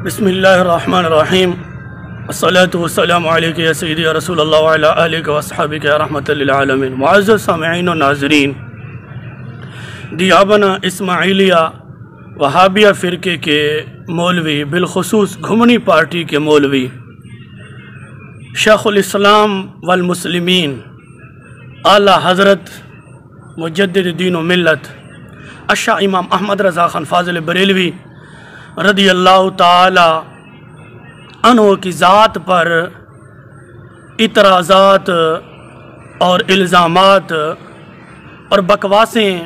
بسم اللہ الرحمن الرحیم الصلاۃ والسلام علیک یا سیدی یا رسول اللہ وعلی آلک واصحابک یا رحمۃ للعالمین۔ معزز سامعین و ناظرین، دیابنا اسماعیلیہ وہابیہ فرقے کے مولوی، بالخصوص گھمنی پارٹی کے مولوی شیخ الاسلام والمسلمین اعلیٰ حضرت مجدد دین و ملت اشاہ امام احمد رضا خان فاضل بریلوی رضی اللہ تعالی عنہ کی ذات پر اعتراضات اور الزامات اور بکواسیں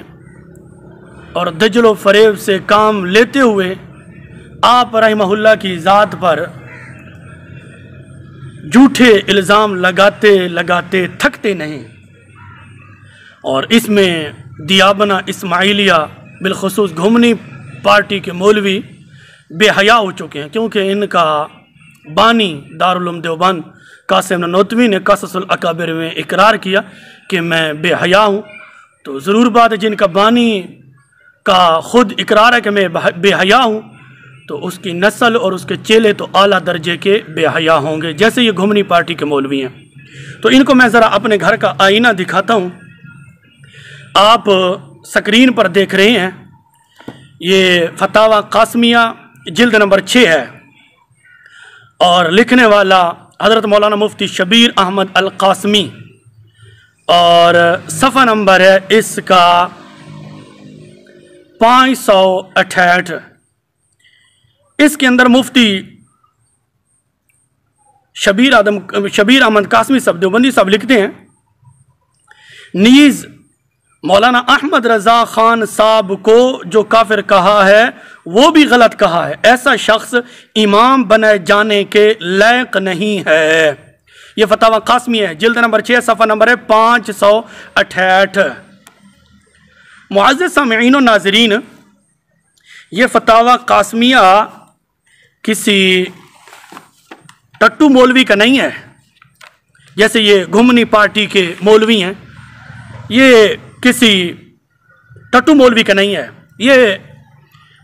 اور دجل و فریب سے کام لیتے ہوئے آپ رحمہ اللہ کی ذات پر جھوٹے الزام لگاتے تھکتے نہیں، اور اس میں دیابنا اسماعیلیہ بالخصوص گھمنی پارٹی کے مولوی بے حیا ہو چکے ہیں، کیونکہ ان کا بانی دارالعلوم دیوبند قاسم نانوتوی نے قصص الاکابر میں اقرار کیا کہ میں بے حیا ہوں، تو ضرور بات ہے جن کا بانی کا خود اقرار ہے کہ میں بے حیا ہوں تو اس کی نسل اور اس کے چیلے تو اعلیٰ درجے کے بے حیا ہوں گے، جیسے یہ گھمنی پارٹی کے مولوی ہیں۔ تو ان کو میں ذرا اپنے گھر کا آئینہ دکھاتا ہوں، آپ سکرین پر دیکھ رہے ہیں، یہ فتاوی قاسمیہ جلد نمبر 6 ہے، اور لکھنے والا حضرت مولانا مفتی شبیر احمد القاسمی، اور صفحہ نمبر ہے اس کا 568۔ اس کے اندر مفتی شبیر احمد قاسمی صاحب دیوبندی صاحب لکھتے ہیں، نیز مولانا احمد رضا خان صاحب کو جو کافر کہا ہے وہ بھی غلط کہا ہے، ایسا شخص امام بنائے جانے کے لائق نہیں ہے۔ یہ فتاوی قاسمی ہے، جلد نمبر 6، صفحہ نمبر ہے 568۔ معزز سامعین و ناظرین، یہ فتاوی قاسمیہ کسی ٹٹو مولوی کا نہیں ہے، جیسے یہ گھمنی پارٹی کے مولوی ہیں، یہ کسی ٹٹو مولوی کا نہیں ہے، یہ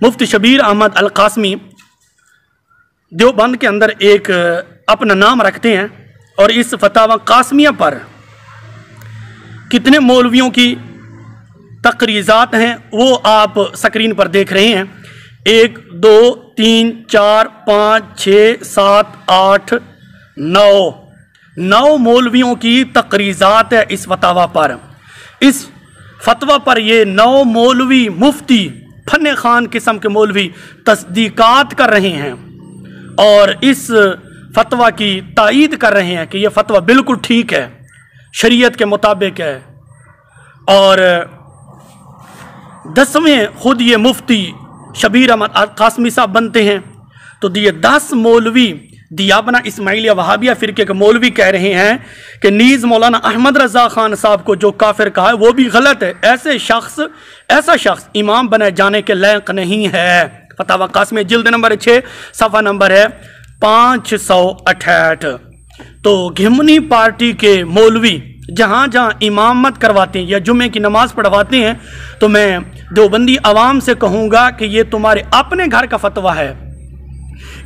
مفتی شبیر احمد القاسمی دیوبند کے اندر ایک اپنا نام رکھتے ہیں، اور اس فتاوی قاسمیہ پر کتنے مولویوں کی تقریضات ہیں وہ آپ سکرین پر دیکھ رہے ہیں، 1 2 3 4 5 6 7 8 9 مولویوں کی تقریضات ہے اس فتاوی پر۔ اس فتویٰ پر یہ 9 مولوی مفتی فن خان قسم کے مولوی تصدیقات کر رہے ہیں، اور اس فتویٰ کی تائید کر رہے ہیں کہ یہ فتویٰ بالکل ٹھیک ہے، شریعت کے مطابق ہے، اور 10ویں خود یہ مفتی شبیر احمد قاسمی صاحب بنتے ہیں، تو یہ 10 مولوی دیابنا اسماعیلیہ وہابیہ فرقے کے مولوی کہہ رہے ہیں کہ نیز مولانا احمد رضا خان صاحب کو جو کافر کہا ہے وہ بھی غلط ہے، ایسا شخص امام بنائے جانے کے لائق نہیں ہے۔ فتاوی قاسمیہ جلد نمبر 6، صفحہ نمبر ہے 568۔ تو گھمنی پارٹی کے مولوی جہاں امامت کرواتے ہیں یا جمعے کی نماز پڑھواتے ہیں، تو میں دیوبندی عوام سے کہوں گا کہ یہ تمہارے اپنے گھر کا فتویٰ ہے،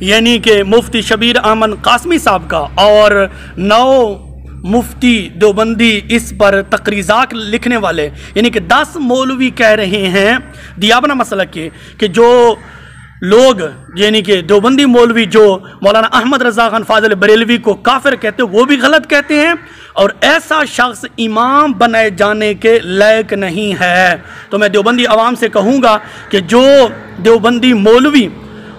یعنی کہ مفتی شبیر احمد قاسمی صاحب کا، اور 9 مفتی دیوبندی اس پر تقریضات لکھنے والے، یعنی کہ 10 مولوی کہہ رہے ہیں دیابنا مسلک کے کہ جو لوگ یعنی کہ دیوبندی مولوی جو مولانا احمد رضا خان فاضل بریلوی کو کافر کہتے ہیں وہ بھی غلط کہتے ہیں، اور ایسا شخص امام بنائے جانے کے لائق نہیں ہے۔ تو میں دیوبندی عوام سے کہوں گا کہ جو دیوبندی مولوی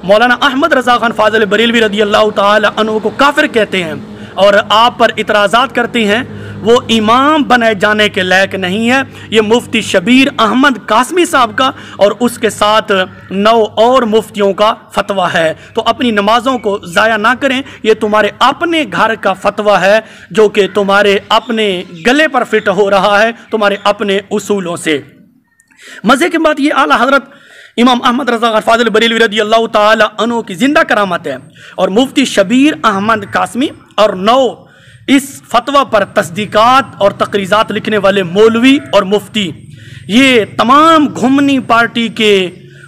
مولانا احمد رضا خان فاضل بریلوی رضی اللہ تعالی عنہ کو کافر کہتے ہیں اور آپ پر اعتراضات کرتے ہیں، وہ امام بنائے جانے کے لائق نہیں ہے۔ یہ مفتی شبیر احمد قاسمی صاحب کا اور اس کے ساتھ 9 اور مفتیوں کا فتویٰ ہے، تو اپنی نمازوں کو ضائع نہ کریں، یہ تمہارے اپنے گھر کا فتویٰ ہے جو کہ تمہارے اپنے گلے پر فٹ ہو رہا ہے تمہارے اپنے اصولوں سے۔ مزے کی بات یہ اعلیٰ حضرت امام احمد رضا خان فاضل بریلوی رضی اللہ تعالی عنہ کی زندہ کرامت ہے، اور مفتی شبیر احمد قاسمی اور 9 اس فتویٰ پر تصدیقات اور تقریضات لکھنے والے مولوی اور مفتی، یہ تمام گھمنی پارٹی کے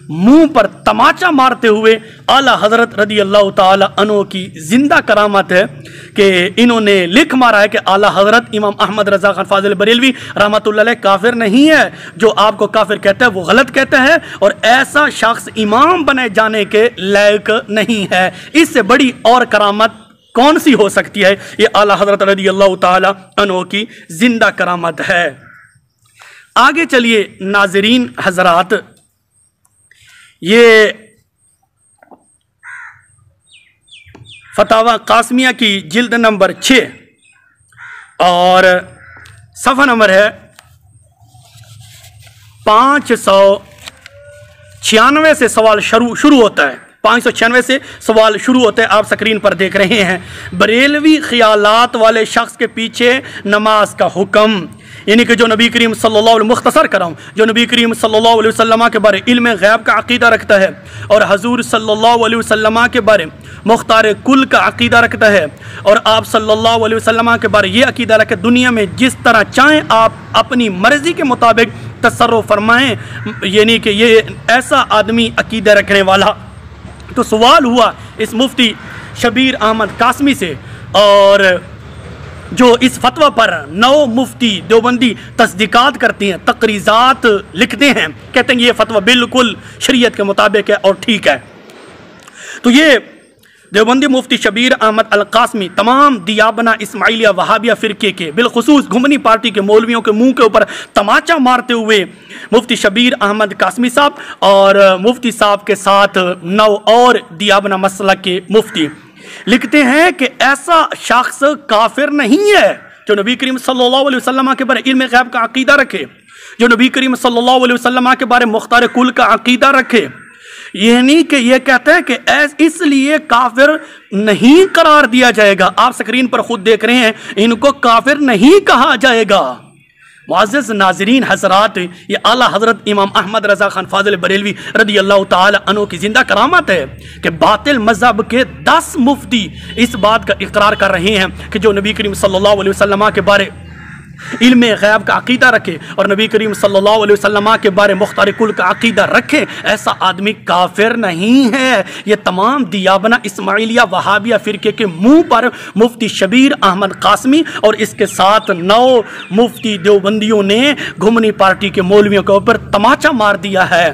मुंह पर तमाचा मारते हुए आला हजरत रदी अल्लाह ताला अन्हु की जिंदा करामत है कि इन्होंने लिख मारा है कि आला हजरत इमाम अहमद रजा खान फाजिल बरेलवी रहमतुल्लाह अलैह काफिर नहीं है। जो आपको काफिर कहता है वो गलत कहता है और ऐसा शख्स इमाम बने जाने के लायक नहीं है। इससे बड़ी और करामत कौन सी हो सकती है? ये आला हजरत रदी अल्लाह ताला अन्हु की जिंदा करामत है। आगे चलिए नाजरीन हजरात, ये फतावा कासमिया की जिल्द नंबर 6 और सफ़ा नंबर है 596 से सवाल शुरू होता है। 596 से सवाल शुरू होते हैं, आप स्क्रीन पर देख रहे हैं। बरेलवी ख्यालात वाले शख्स के पीछे नमाज का हुक्म, यानी कि जो नबी करीम सल्लल्लाहु अलैहि मुख्तसर कर रहा हूँ, जो नबी करीम सल्लल्लाहु अलैहि वसल्लम के बारे इल्म गैब का अकीदा रखता है और हजूर सल्लल्लाहु अलैहि वसल्लम के बारे मुख्तार कुल का अकीदा रखता है और आप सल्लल्लाहु अलैहि वसल्लम के बारे ये अकीदा रखे दुनिया में जिस तरह चाहें आप अपनी मर्जी के मुताबिक तसर्रुफ फरमाएं, यानी कि ये ऐसा आदमी अकीदा रखने वाला। तो सवाल हुआ इस मुफ्ती शबीर अहमद कासमी से, और जो इस फतवा पर 9 मुफ्ती देवबंदी तस्दीकात करती हैं, तकरीज़ात लिखते हैं, कहते हैं ये फतवा बिल्कुल शरीयत के मुताबिक है और ठीक है। तो ये देवबंदी मुफ्ती शबीर अहमद अल कासमी तमाम दियाबना इस्माइलिया वहाबिया फ़िरके के बिलखुसूस घुमनी पार्टी के मौलवियों के मुंह के ऊपर तमाचा मारते हुए मुफ्ती शबीर अहमद कासमी साहब और मुफ्ती साहब के साथ 9 और दियाबना मसलक के मुफ्ती लिखते हैं कि ऐसा शख्स काफिर नहीं है जो नबी करीम सल्लल्लाहु अलैहि वसल्लम के बारे इल्म गैब का अकीदा रखे, जो नबी करीम सल्लल्लाहु अलैहि वसल्लम के बारे मुख्तार कुल का अकीदा रखे। यानी कि ये कहते हैं कि इसलिए काफिर नहीं करार दिया जाएगा। आप स्क्रीन पर खुद देख रहे हैं, इनको काफिर नहीं कहा जाएगा। मुअज़्ज़िज़ नाज़रीन हज़रात, ये आला हज़रत इमाम अहमद रज़ा खान फाज़िल बरेलवी रदी अल्लाह ताला अन्हु की जिंदा करामत है कि बातिल मज़हब के 10 मुफ्ती इस बात का इकरार कर रहे हैं कि जो नबी करीम सल्लल्लाहु अलैहि वसल्लम के बारे इल्म गैब का अकीदा रखे और नबी करीम सल्लल्लाहु अलैहि वसल्लम के बारे मुख्तार कुल का अकीदा रखे, ऐसा आदमी काफिर नहीं है। ये तमाम दियाबना इस्माइलिया वहाबिया फ़िरके के मुंह पर मुफ्ती शबीर अहमद कासमी और इसके साथ 9 मुफ्ती देवबंदियों ने घुमनी पार्टी के मौलवियों के ऊपर तमाचा मार दिया है।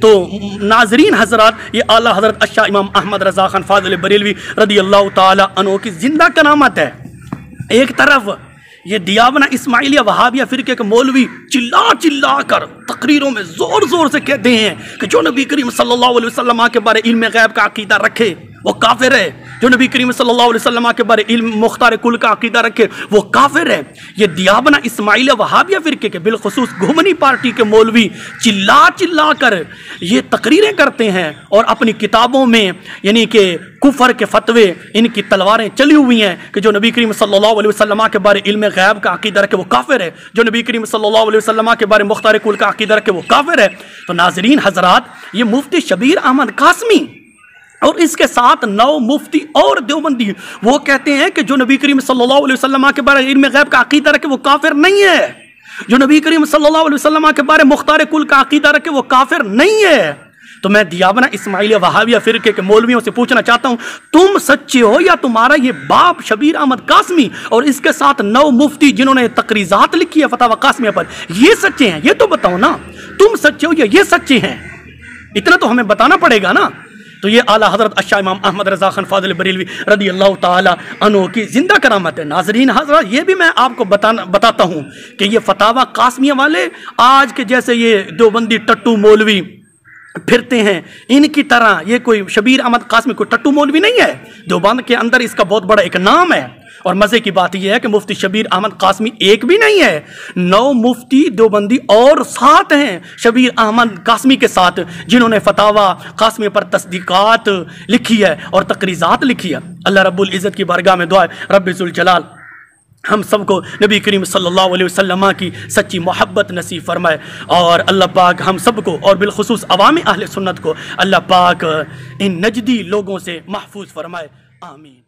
तो नाजरीन हजरात, ये आला हजरत अशा इमाम अहमद रज़ा खान फाज़िल बरेलवी रदी अल्लाह ताला अन्हु की जिंदा करामत है। एक तरफ ये दियाबना इस्माइलिया वहाबिया फ़िरके के मौलवी चिल्ला चिल्ला कर तकरीरों में ज़ोर ज़ोर से कहते हैं कि जो नबी करीम सल्लल्लाहु अलैहि वसल्लम के बारे इल्म गैब का अकीदा रखे वो काफिर है, जो नबी करीम सल्लल्लाहु अलैहि वसल्लम के बारे इल्म मुख्तार कुल का अकीदा रखे वो काफिर है। ये दियाबना इस्माइलिया वहाबिया फ़िरके के बिलखुसूस घुमनी पार्टी के मौलवी चिल्ला चिल्ला कर ये तकरीरें करते हैं और अपनी किताबों में यानी कि कुफर के फतवे इनकी तलवारें चली हुई हैं कि जो नबी करीम सल्लल्लाहु अलैहि वसल्लम के बारे इल्म गैब का अकीदा रखे वो काफिर है, जो नबी करीम सल्लल्लाहु अलैहि वसल्लम के बारे मुख्तार कुल का अकीदा रखे वो काफिर है। तो नाजरीन हजरात, ये मुफ्ती शबीर अहमद कासमी और इसके साथ 9 मुफ्ती और देवबंदी वो कहते हैं कि जो नबी करीम सल्लल्लाहु अलैहि वसल्लम के बारे इल्म गैब का अकीदा रखे वो काफिर नहीं है, जो नबी करीम सल्लल्लाहु अलैहि वसल्लम के बारे मुख्तार कुल का अकीदा रखे वो काफिर नहीं है। तो मैं दियाबना इस्माइलिया वहाबिया फ़िरके के मौलवियों से पूछना चाहता हूं, तुम सच्चे हो या तुम्हारा ये बाप शबीर अहमद कासमी और इसके साथ 9 मुफ्ती जिन्होंने तकरीज़ात लिखी है फतावा कासमिया पर, ये सच्चे हैं? ये तो बताओ ना, तुम सच्चे हो या ये सच्चे हैं? इतना तो हमें बताना पड़ेगा ना। तो ये आला हज़रत अशा इमाम अहमद रज़ा खान फाज़िल बरेलवी रदी अल्लाह ताला अन्हु की जिंदा करामत है। नाज़रीन हज़रात, ये भी मैं आपको बताता हूँ कि ये फतावा कासमिया वाले आज के जैसे ये देवबंदी टट्टू मौलवी फिरते हैं, इनकी तरह ये कोई शबीर अहमद कासमी कोई टट्टू मौलवी नहीं है। देवबंद के अंदर इसका बहुत बड़ा एक नाम है। और मज़े की बात यह है कि मुफ्ती शबीर अहमद कासमी एक भी नहीं है, 9 मुफ्ती देवबंदी और 7 हैं शबीर अहमद कासमी के साथ जिन्होंने फतावा कासमी पर तस्दीकात लिखी है और तकरीज़ात लिखी है। अल्लाह रब्बुल इज़्ज़त की बारगाह में दुआ है रब्बे ज़ुल जलाल हम सबको नबी करीम सल्लल्लाहु अलैहि वसल्लम की सच्ची मोहब्बत नसीब फरमाए और अल्लाह पाक हम सबको और बिलखुसूस अवाम अहले सुन्नत को अल्लाह पाक इन नजदी लोगों से महफूज फरमाए। आमीन।